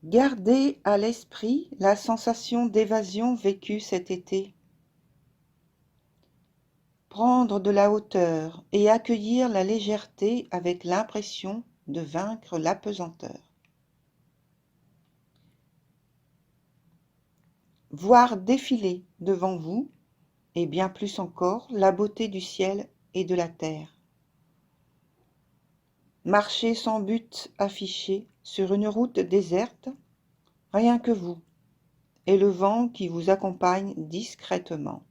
Gardez à l'esprit la sensation d'évasion vécue cet été. Prendre de la hauteur et accueillir la légèreté avec l'impression de vaincre l'apesanteur. Voir défiler devant vous, et bien plus encore, la beauté du ciel et de la terre. Marcher sans but affiché sur une route déserte, rien que vous, et le vent qui vous accompagne discrètement.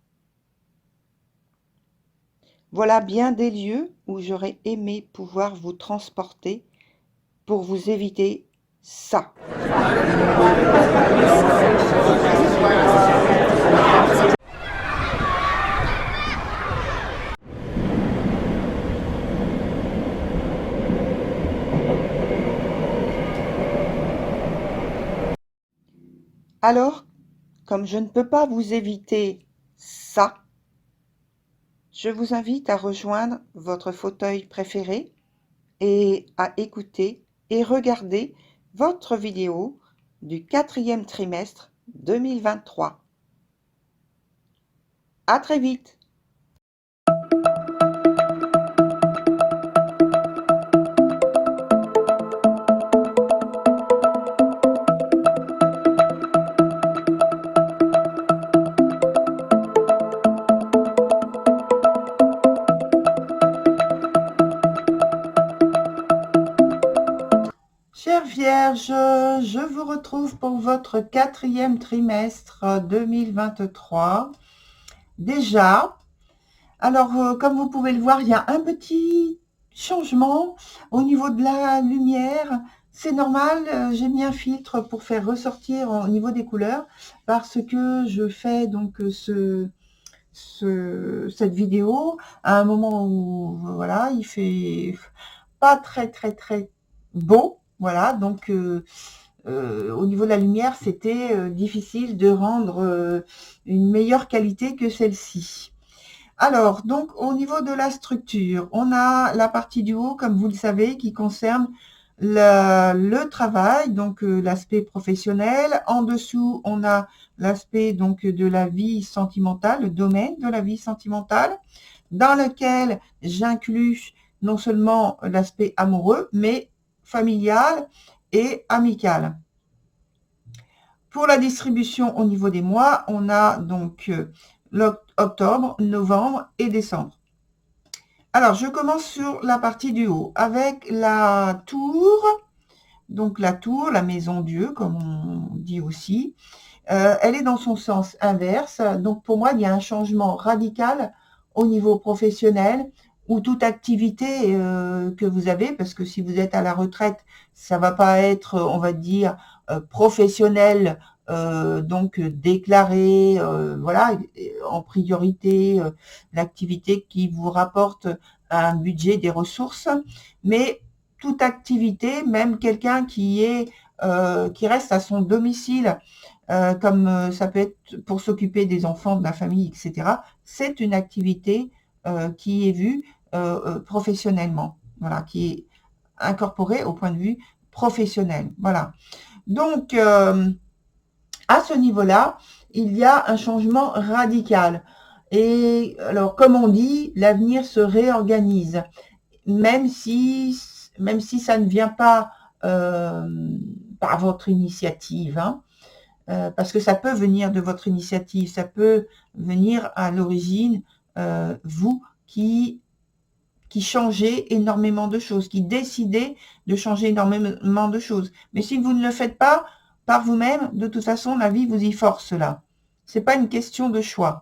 Voilà bien des lieux où j'aurais aimé pouvoir vous transporter pour vous éviter ça. Alors, comme je ne peux pas vous éviter ça, je vous invite à rejoindre votre fauteuil préféré et à écouter et regarder votre vidéo du 4e trimestre 2023. À très vite! Chère Vierge, je vous retrouve pour votre 4e trimestre 2023. Déjà, alors comme vous pouvez le voir, il y a un petit changement au niveau de la lumière. C'est normal, j'ai mis un filtre pour faire ressortir au niveau des couleurs parce que je fais donc cette vidéo à un moment où voilà, il fait pas très beau. Voilà, donc au niveau de la lumière, c'était difficile de rendre une meilleure qualité que celle-ci. Alors, donc, au niveau de la structure, on a la partie du haut, comme vous le savez, qui concerne le travail, donc l'aspect professionnel. En dessous, on a l'aspect donc de la vie sentimentale, le domaine de la vie sentimentale, dans lequel j'inclus non seulement l'aspect amoureux, mais familial et amical. Pour la distribution au niveau des mois, on a donc octobre, novembre et décembre. Alors, je commence sur la partie du haut avec la tour. Donc, la tour, la maison Dieu, comme on dit aussi. Elle est dans son sens inverse. Donc, pour moi, il y a un changement radical au niveau professionnel ou toute activité que vous avez, parce que si vous êtes à la retraite, ça va pas être, on va dire, professionnel, donc déclaré, voilà, en priorité, l'activité qui vous rapporte un budget, des ressources, mais toute activité, même quelqu'un qui reste à son domicile, comme ça peut être pour s'occuper des enfants, de la famille, etc. C'est une activité qui est vue professionnellement, voilà, qui est incorporée au point de vue professionnel. Voilà. Donc, à ce niveau-là, il y a un changement radical. Et alors, comme on dit, l'avenir se réorganise, même si ça ne vient pas par votre initiative, hein, parce que ça peut venir de votre initiative, ça peut venir à l'origine, vous qui changez énormément de choses, qui décidez de changer énormément de choses. Mais si vous ne le faites pas par vous-même, de toute façon, la vie vous y force là. C'est pas une question de choix.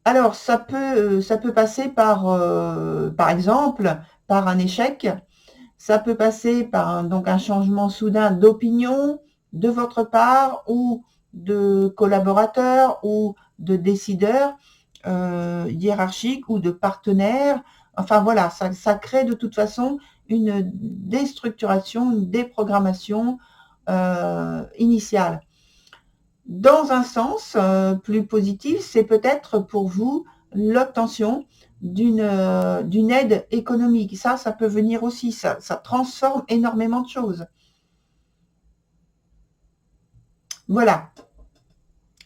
Alors, ça peut passer par exemple, par un échec. Ça peut passer par donc un changement soudain d'opinion de votre part ou de collaborateurs ou de décideurs hiérarchiques ou de partenaires. Enfin voilà, ça crée de toute façon une déstructuration, une déprogrammation initiale. Dans un sens plus positif, c'est peut-être pour vous l'obtention d'une aide économique. Ça peut venir aussi, ça transforme énormément de choses. Voilà.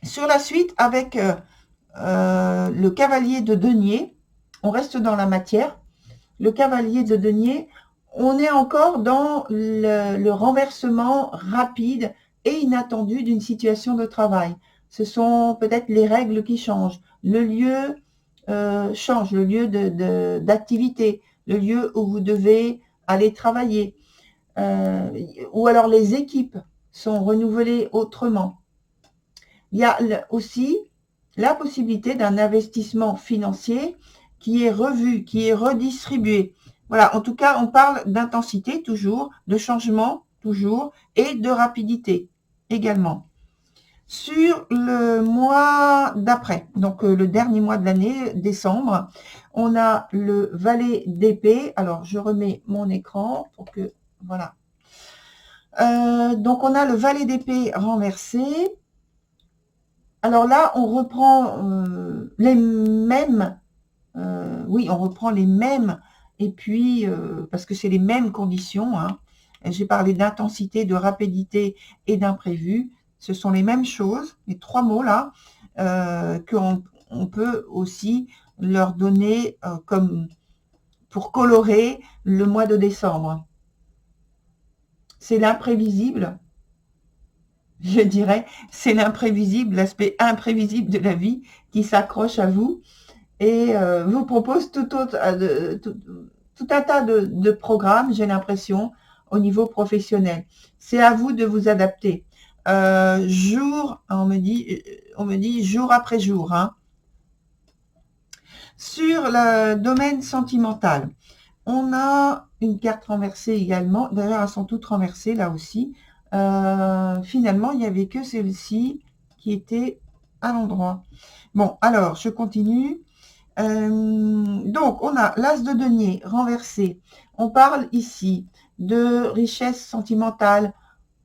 Sur la suite, avec le cavalier de denier, on reste dans la matière. Le cavalier de denier, on est encore dans le renversement rapide et inattendu d'une situation de travail. Ce sont peut-être les règles qui changent. Le lieu change, le lieu d'activité, le lieu où vous devez aller travailler. Ou alors les équipes sont renouvelées autrement. Il y a aussi la possibilité d'un investissement financier qui est revu, qui est redistribué. Voilà, en tout cas, on parle d'intensité toujours, de changement toujours, et de rapidité également. Sur le mois d'après, donc le dernier mois de l'année, décembre, on a le valet d'épée. Alors, je remets mon écran pour que, voilà. Donc, on a le valet d'épée renversé. Alors là, on reprend les mêmes, oui, on reprend les mêmes, et puis, parce que c'est les mêmes conditions, hein. J'ai parlé d'intensité, de rapidité et d'imprévu. Ce sont les mêmes choses, les trois mots là, qu'on peut aussi leur donner comme pour colorer le mois de décembre. C'est l'imprévisible, je dirais, c'est l'imprévisible, l'aspect imprévisible de la vie qui s'accroche à vous et vous propose tout un tas de programmes, j'ai l'impression, au niveau professionnel. C'est à vous de vous adapter. On me dit jour après jour. Hein. Sur le domaine sentimental, on a une carte renversée également. D'ailleurs, elles sont toutes renversées là aussi. Finalement, il n'y avait que celle-ci qui était à l'endroit. Bon, alors, je continue. Donc, on a l'as de denier renversé. On parle ici de richesse sentimentale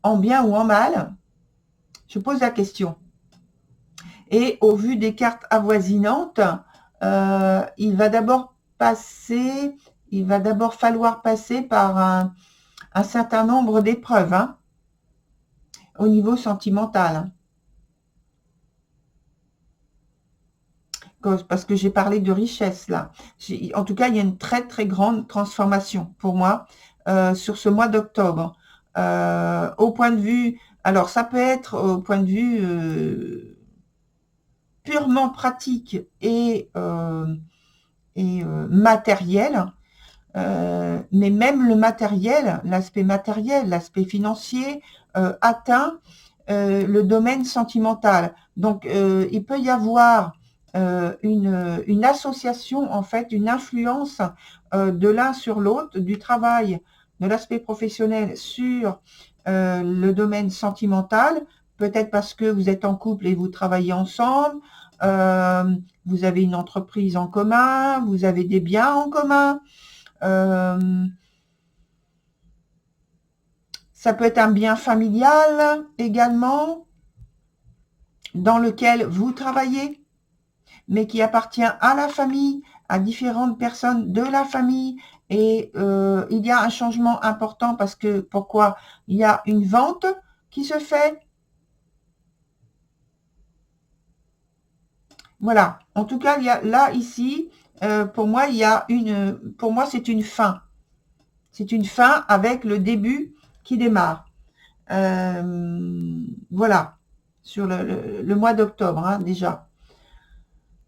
en bien ou en mal. Je pose la question. Et au vu des cartes avoisinantes, il va d'abord falloir passer par un certain nombre d'épreuves hein, au niveau sentimental. Parce que j'ai parlé de richesse là. En tout cas, il y a une très très grande transformation pour moi sur ce mois d'octobre. Au point de vue, alors ça peut être au point de vue purement pratique et matériel, mais même le matériel, l'aspect financier atteint le domaine sentimental. Donc, il peut y avoir une association, en fait, une influence de l'un sur l'autre, du travail, de l'aspect professionnel sur le domaine sentimental, peut-être parce que vous êtes en couple et vous travaillez ensemble, vous avez une entreprise en commun, vous avez des biens en commun, ça peut être un bien familial également, dans lequel vous travaillez, mais qui appartient à la famille, à différentes personnes de la famille. Et il y a un changement important parce que, pourquoi? Il y a une vente qui se fait. Voilà. En tout cas, il y a, là, ici, pour moi, pour moi, c'est une fin. C'est une fin avec le début qui démarre. Voilà. Sur le mois d'octobre, hein, déjà.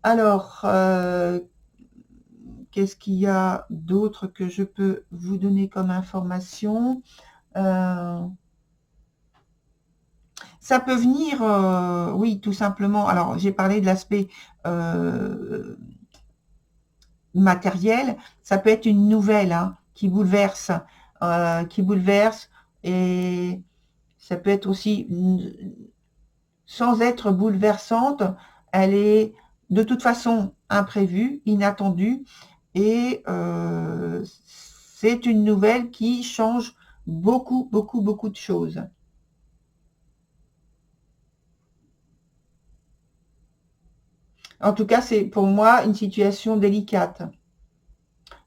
Alors, qu'est-ce qu'il y a d'autre que je peux vous donner comme information? Ça peut venir, oui, tout simplement. Alors, j'ai parlé de l'aspect matériel. Ça peut être une nouvelle hein, qui bouleverse, et ça peut être aussi, sans être bouleversante, elle est de toute façon imprévue, inattendue, et c'est une nouvelle qui change beaucoup, beaucoup, beaucoup de choses. En tout cas, c'est pour moi une situation délicate,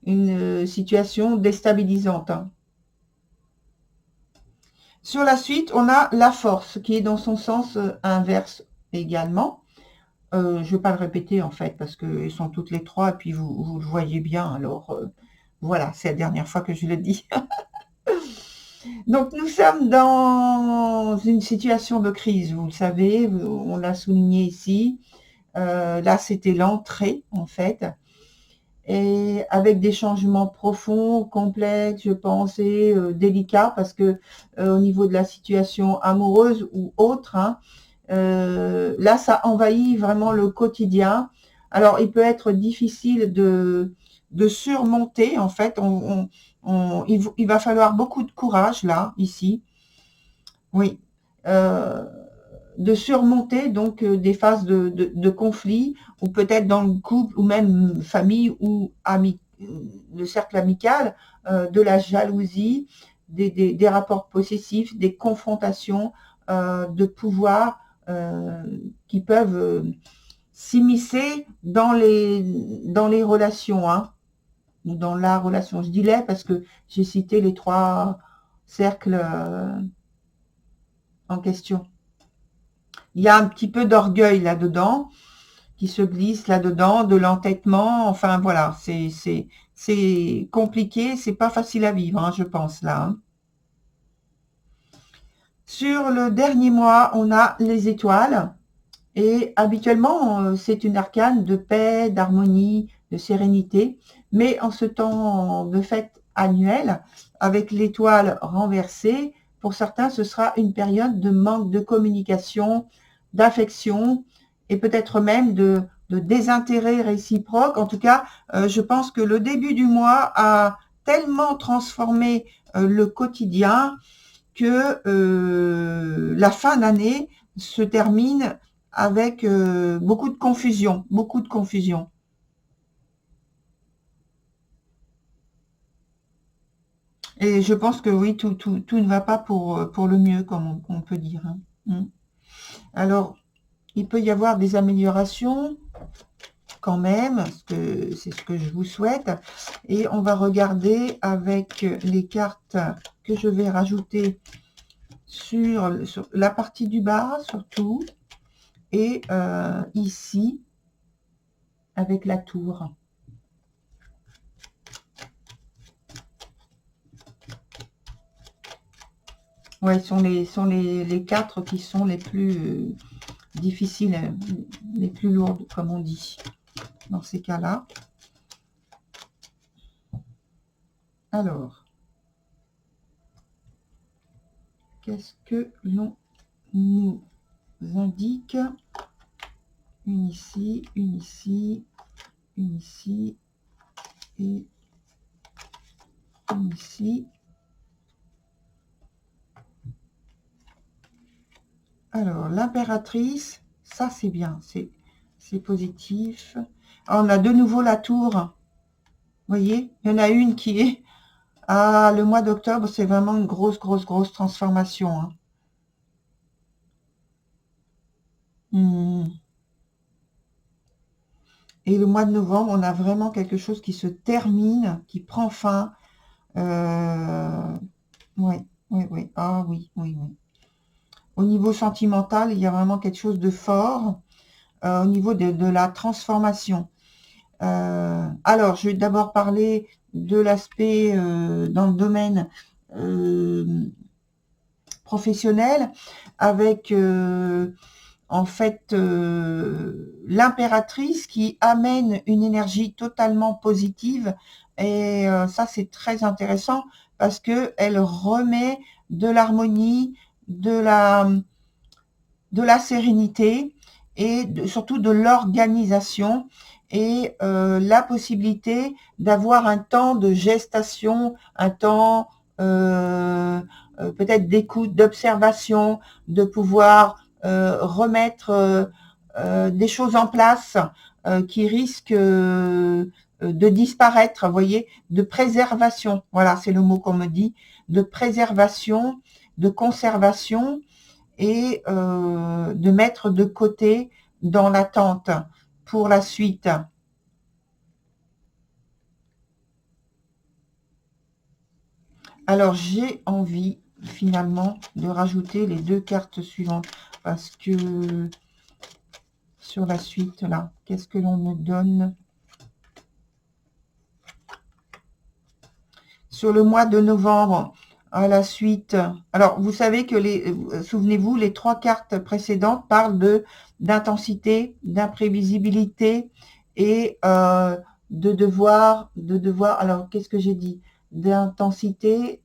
une situation déstabilisante. Sur la suite, on a la force qui est dans son sens inverse également. Je ne vais pas le répéter en fait parce qu'ils sont toutes les trois et puis vous le voyez bien. Alors voilà, c'est la dernière fois que je le dis. Donc nous sommes dans une situation de crise, vous le savez, on l'a souligné ici. Là, c'était l'entrée en fait. Et avec des changements profonds, complexes, je pense, et délicats, parce que au niveau de la situation amoureuse ou autre, hein, là, ça envahit vraiment le quotidien. Alors, il peut être difficile de surmonter, en fait. Il va falloir beaucoup de courage, là, ici. Oui. Euh, de surmonter donc des phases de conflit, ou peut-être dans le couple, ou même famille, ou ami, le cercle amical, de la jalousie, des rapports possessifs, des confrontations de pouvoir qui peuvent s'immiscer dans les relations, hein, ou dans la relation. Je dis les parce que j'ai cité les trois cercles en question. Il y a un petit peu d'orgueil là-dedans, qui se glisse là-dedans, de l'entêtement. Enfin, voilà, c'est compliqué, c'est pas facile à vivre, hein, je pense, là. Hein. Sur le dernier mois, on a les étoiles. Et habituellement, c'est une arcane de paix, d'harmonie, de sérénité. Mais en ce temps de fête annuelle, avec l'étoile renversée, pour certains, ce sera une période de manque de communication, d'affection et peut-être même de désintérêt réciproque. En tout cas, je pense que le début du mois a tellement transformé le quotidien que la fin d'année se termine avec beaucoup de confusion, beaucoup de confusion. Et je pense que oui, tout ne va pas pour le mieux, comme on peut dire. Hein. Mm. Alors, il peut y avoir des améliorations quand même, parce que c'est ce que je vous souhaite. Et on va regarder avec les cartes que je vais rajouter sur la partie du bas, surtout, et ici, avec la tour. Ouais, sont les quatre qui sont les plus difficiles, les plus lourdes, comme on dit, dans ces cas-là. Alors, qu'est-ce que l'on nous indique? Une ici, une ici, une ici, et une ici. Alors, l'impératrice, ça c'est bien, c'est positif. Ah, on a de nouveau la tour. Vous voyez, il y en a une qui est... Ah, le mois d'octobre, c'est vraiment une grosse, grosse, grosse transformation. Hein. Et le mois de novembre, on a vraiment quelque chose qui se termine, qui prend fin. Oui, oui, oui. Ah oui, oui, oui. Au niveau sentimental, il y a vraiment quelque chose de fort au niveau de la transformation. Alors, je vais d'abord parler de l'aspect dans le domaine professionnel avec en fait l'impératrice qui amène une énergie totalement positive et ça c'est très intéressant parce que elle remet de l'harmonie, de la sérénité et surtout de l'organisation et la possibilité d'avoir un temps de gestation, un temps peut-être d'écoute, d'observation, de pouvoir remettre des choses en place qui risquent de disparaître, vous voyez, de préservation. Voilà, c'est le mot qu'on me dit, de préservation, de conservation et de mettre de côté dans l'attente pour la suite. Alors, j'ai envie finalement de rajouter les 2 cartes suivantes. Parce que sur la suite, là, qu'est-ce que l'on me donne? Sur le mois de novembre, à la suite. Alors, vous savez que souvenez-vous, les 3 cartes précédentes parlent d'intensité, d'imprévisibilité et de devoir. Alors, qu'est-ce que j'ai dit? D'intensité.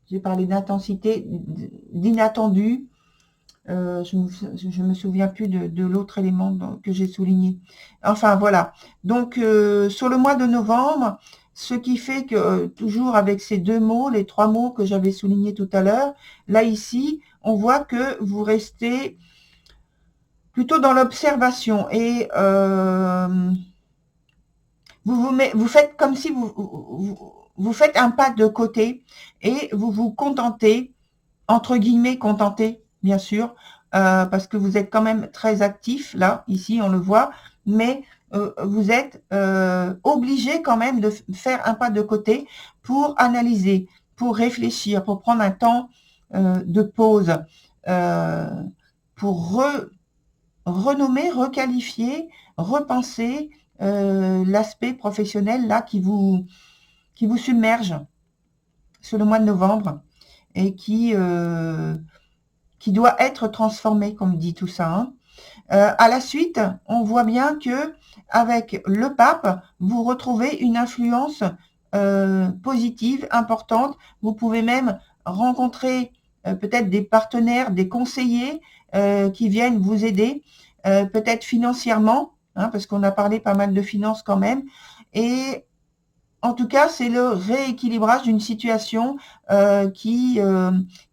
J'ai parlé d'intensité, d'inattendu. Je me souviens plus de l'autre élément que j'ai souligné. Enfin, voilà. Donc, sur le mois de novembre, ce qui fait que, toujours avec ces 2 mots, les 3 mots que j'avais soulignés tout à l'heure, là, ici, on voit que vous restez plutôt dans l'observation et vous faites comme si vous faites un pas de côté et vous vous contentez, entre guillemets, contentez, bien sûr, parce que vous êtes quand même très actif, là, ici, on le voit, mais vous êtes obligé quand même de faire un pas de côté pour analyser, pour réfléchir, pour prendre un temps de pause, pour renommer, requalifier, repenser l'aspect professionnel là qui vous submerge sur le mois de novembre et qui doit être transformé, comme dit tout ça. Hein. À la suite, on voit bien que avec le pape, vous retrouvez une influence positive, importante. Vous pouvez même rencontrer peut-être des partenaires, des conseillers qui viennent vous aider, peut-être financièrement, hein, parce qu'on a parlé pas mal de finances quand même. Et en tout cas, c'est le rééquilibrage d'une situation qui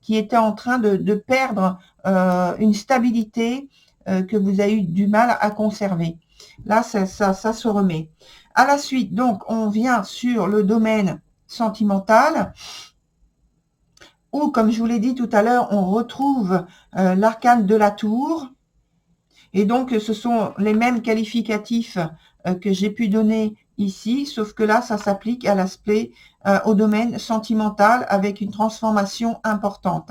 était en train de perdre une stabilité que vous avez eu du mal à conserver. Là, ça se remet. À la suite, donc, on vient sur le domaine sentimental, où, comme je vous l'ai dit tout à l'heure, on retrouve l'arcane de la tour. Et donc, ce sont les mêmes qualificatifs que j'ai pu donner ici, sauf que là, ça s'applique à l'aspect, au domaine sentimental avec une transformation importante.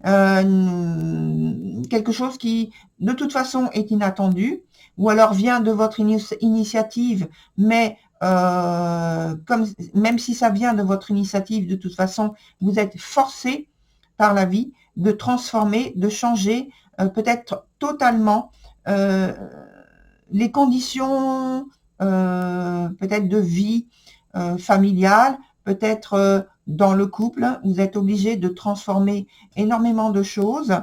Quelque chose qui, de toute façon, est inattendu, ou alors vient de votre initiative, mais même si ça vient de votre initiative, de toute façon, vous êtes forcé par la vie de transformer, de changer, peut-être totalement les conditions peut-être de vie familiale, peut-être dans le couple, vous êtes obligé de transformer énormément de choses,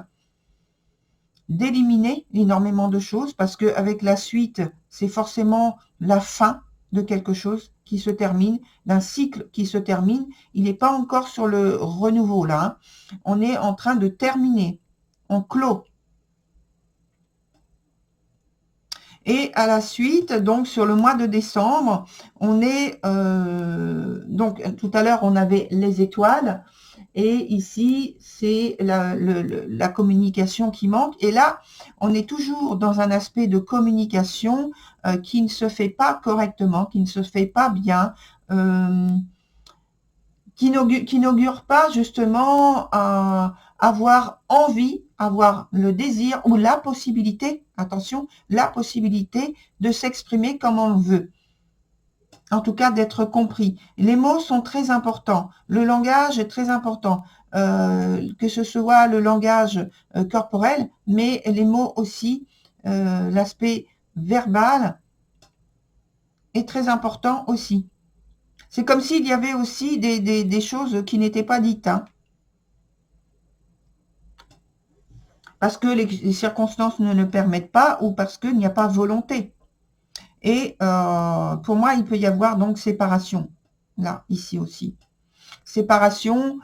d'éliminer énormément de choses, parce qu'avec la suite, c'est forcément la fin de quelque chose qui se termine, d'un cycle qui se termine. Il n'est pas encore sur le renouveau, là. Hein. On est en train de terminer. On clôt. Et à la suite, donc sur le mois de décembre, on est donc tout à l'heure on avait les étoiles et ici c'est la communication qui manque. Et là, on est toujours dans un aspect de communication qui ne se fait pas correctement, qui ne se fait pas bien, qui n'augure pas justement avoir envie, avoir le désir ou la possibilité, attention, la possibilité de s'exprimer comme on le veut. En tout cas, d'être compris. Les mots sont très importants. Le langage est très important. Que ce soit le langage corporel, mais les mots aussi, l'aspect verbal est très important aussi. C'est comme s'il y avait aussi des choses qui n'étaient pas dites. Hein. Parce que les circonstances ne le permettent pas ou parce qu'il n'y a pas volonté. Et pour moi, il peut y avoir donc séparation. Là, ici aussi. Séparation,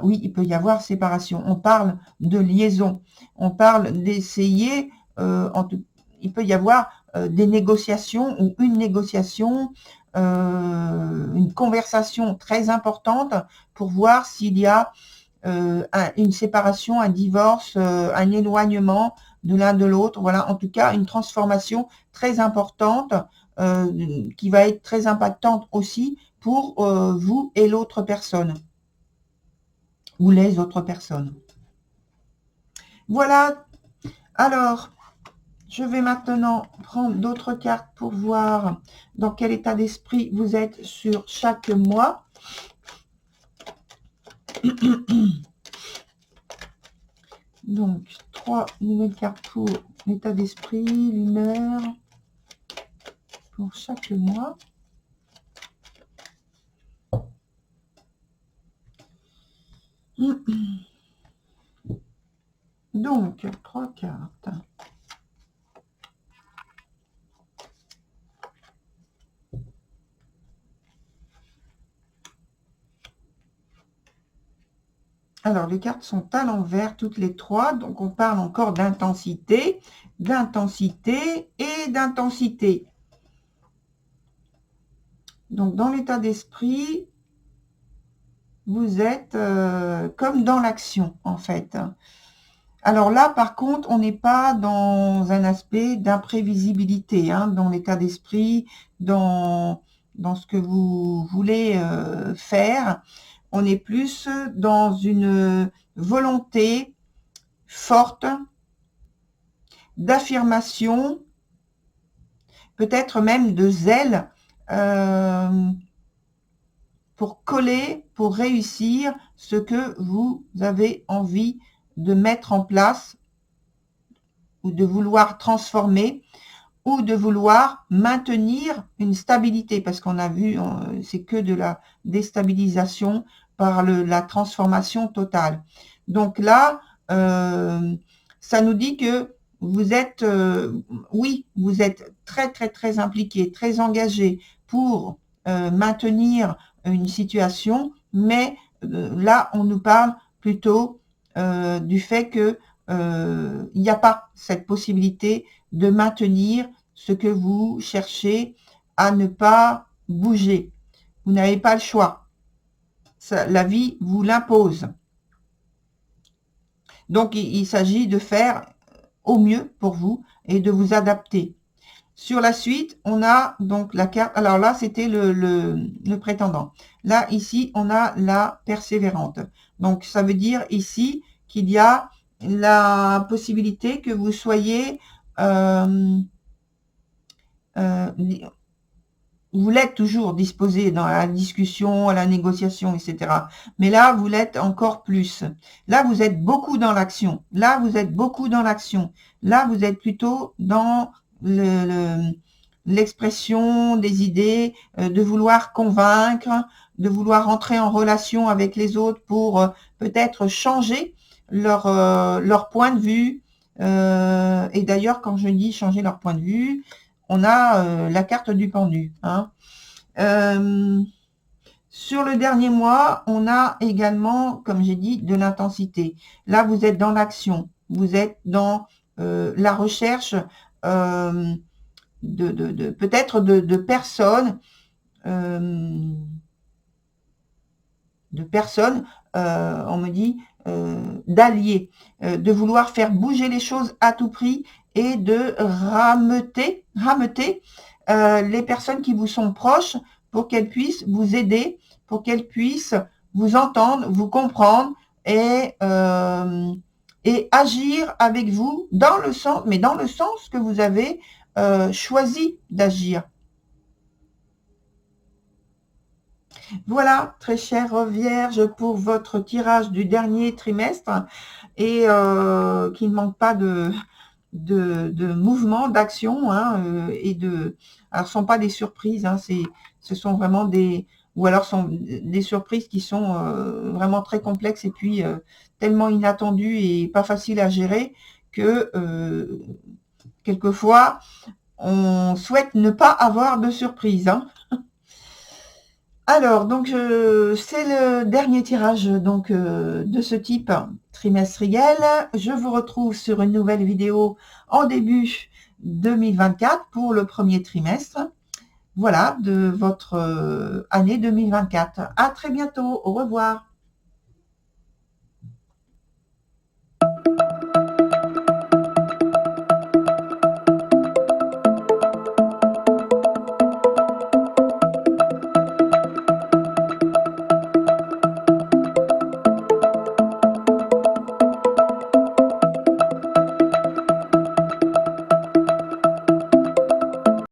oui, il peut y avoir séparation. On parle de liaison. On parle d'essayer, il peut y avoir des négociations ou une négociation, une conversation très importante pour voir s'il y a une séparation, un divorce, un éloignement de l'un de l'autre. Voilà, en tout cas, une transformation très importante qui va être très impactante aussi pour vous et l'autre personne. ou les autres personnes. Voilà. Alors, je vais maintenant prendre d'autres cartes pour voir dans quel état d'esprit vous êtes sur chaque mois. Donc, 3 nouvelles cartes pour l'état d'esprit, l'humeur, pour chaque mois. Donc, 3 cartes. Alors, les cartes sont à l'envers, toutes les 3. Donc, on parle encore d'intensité, d'intensité et d'intensité. Donc, dans l'état d'esprit, vous êtes comme dans l'action, en fait. Alors là, par contre, on n'est pas dans un aspect d'imprévisibilité, hein, dans l'état d'esprit, dans ce que vous voulez faire. On est plus dans une volonté forte d'affirmation, peut-être même de zèle, pour coller, pour réussir ce que vous avez envie de mettre en place ou de vouloir transformer ou de vouloir maintenir une stabilité, parce qu'on a vu, c'est que de la déstabilisation par la transformation totale. Donc là, ça nous dit que vous êtes, oui, vous êtes très, très, très impliqué, très engagé pour maintenir une situation, mais là, on nous parle plutôt du fait que il n'y a pas cette possibilité de maintenir ce que vous cherchez à ne pas bouger. Vous n'avez pas le choix. La vie vous l'impose. Donc, il s'agit de faire au mieux pour vous et de vous adapter. Sur la suite, on a donc la carte. Alors là, c'était le prétendant. Là, ici, on a la persévérante. Donc, ça veut dire ici qu'il y a la possibilité que vous soyez... vous l'êtes toujours disposé dans la discussion, à la négociation, etc. Mais là, vous l'êtes encore plus. Là, vous êtes beaucoup dans l'action. Là, vous êtes beaucoup dans l'action. Là, vous êtes plutôt dans l'expression des idées, de vouloir convaincre, de vouloir entrer en relation avec les autres pour peut-être changer leur point de vue. Et d'ailleurs, quand je dis changer leur point de vue, on a la carte du pendu. Hein. Sur le dernier mois, on a également, comme j'ai dit, de l'intensité. Là, vous êtes dans l'action. Vous êtes dans la recherche peut-être de personnes, on me dit, d'alliés, de vouloir faire bouger les choses à tout prix et de rameuter les personnes qui vous sont proches pour qu'elles puissent vous aider, pour qu'elles puissent vous entendre, vous comprendre et agir avec vous dans le sens, mais dans le sens que vous avez choisi d'agir. Voilà, très chère Vierge, pour votre tirage du dernier trimestre et qui ne manque pas de mouvement, d'action, hein, alors ce ne sont pas des surprises, hein, ce sont vraiment ou alors sont des surprises qui sont vraiment très complexes et puis tellement inattendues et pas faciles à gérer que quelquefois on souhaite ne pas avoir de surprise. Hein. Alors, donc, c'est le dernier tirage donc de ce type trimestriel. Je vous retrouve sur une nouvelle vidéo en début 2024 pour le premier trimestre. Voilà, de votre année 2024. À très bientôt. Au revoir.